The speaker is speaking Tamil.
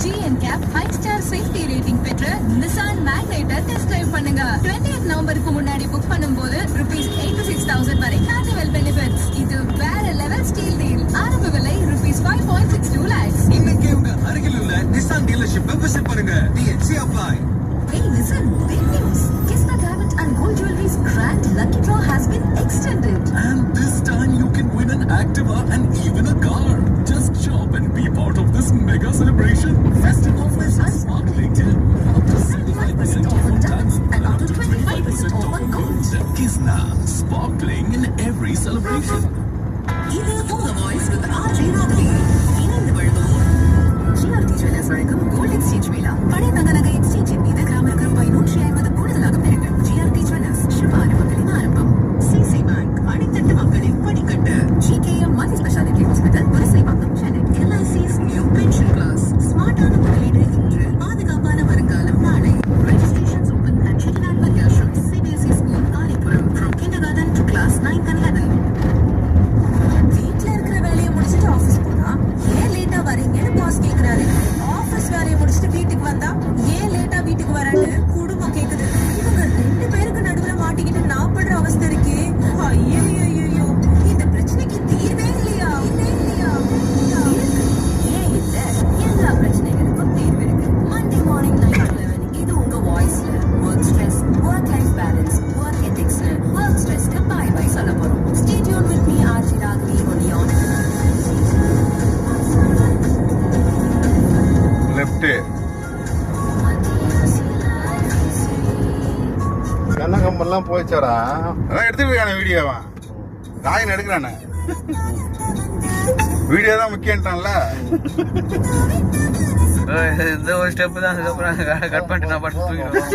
GNCAP 5-star safety rating பெற்ற Nissan Magnator test drive பண்ணுங்க. 20th நவம்பருக்கு முன்னாடி புக் பண்ணும்போது ₹86,000 வரை carnival benefits. இது வேற லெவல் ஸ்டீல் டீல். ஆரம்ப விலை ₹5.62 lakhs. இன்னைக்கு உங்க அருகில் உள்ள Nissan dealership விசிட் பண்ணுங்க. TNC apply. Hey, listen, big news. Kismet Diamond and Gold Jewelry's grand lucky draw has been extended. And this time you can win an Activa and even a car. Just shop and be part of this mega celebration. Festive offers are sparkling till up to 75% off on diamonds and up to 25% off on gold. Kisna, sparkling in every celebration. இது உங்க வாய்ஸ் வித் ஆர்ஜே ராகவி. இணைந்து வழங்குவோர் GRT Jewellers வழங்கும் கோல்ட் எக்ஸ்சேஞ்ச் மேளா. பழைய தங்க நகை எக்ஸ்சேஞ்சின் மீது கிராமிற்கு ₹150 கூடுதலாக பெறுங்கள். GRT Jewellers சுப ஆரம்பங்களின் ஆரம்பம். CC Bank அடித்தட்டு மக்களின் படிக்கட்டு. GKM multi speciality hospital Purasaivakkam Chennai. LIC's new pension plus. ஸ்மார்ட்டான முதலீடு இன்று, பாதுகாப்பான வருங்காலம் நாளை. Registrations open at Chettinad Paryashram CBSE School, Alipuram from kindergarten to class 9th and 11th. வீட்ல இருக்கிற வேலையை முடிச்சிட்டு ஆபீஸ் போனா ஏன் லேட்டா வரீங்கன்னு பாஸ் கேக்குறாரு. ஆபீஸ் வேலையை முடிச்சிட்டு வீட்டுக்கு வந்தா ஏன் லேட்டா வீட்டுக்கு வரேன்னு குடும்பம் கேக்குது. இவங்க 2 பேருக்கு நடுவுல மாட்டிக்கிட்டு நான் படுற அவஸ்தை இருக்கே. ஐயோ, இந்த பிரச்சனைக்கு தீர்வே இல்லையா? ஏன் இல்ல? எல்லா பிரச்சனைகளுக்கும் தீர்வு இருக்கு. Monday morning 9 to 11 இது உங்க வாய்ஸ்ல work stress, work life balance, work எத்திக்ஸ்ல ஒர்க் ஸ்ட்ரெஸ்க்கு பை பை சொல்ல போறோம். Stay tuned with me RJ Raghavi only on left கண்ணகம்பெல்லாம் போயிச்சாடா. அதான் எடுத்துருக்கான வீடியோவா ராயன் எடுக்கிறானே. வீடியோ தான் முக்கியன்ட்டான்ல. இந்த ஒரு ஸ்டெப் தான், அதுக்கப்புறம் கட் பண்ணிட்டு நான் பாட்டு தூக்கிடுவேன்.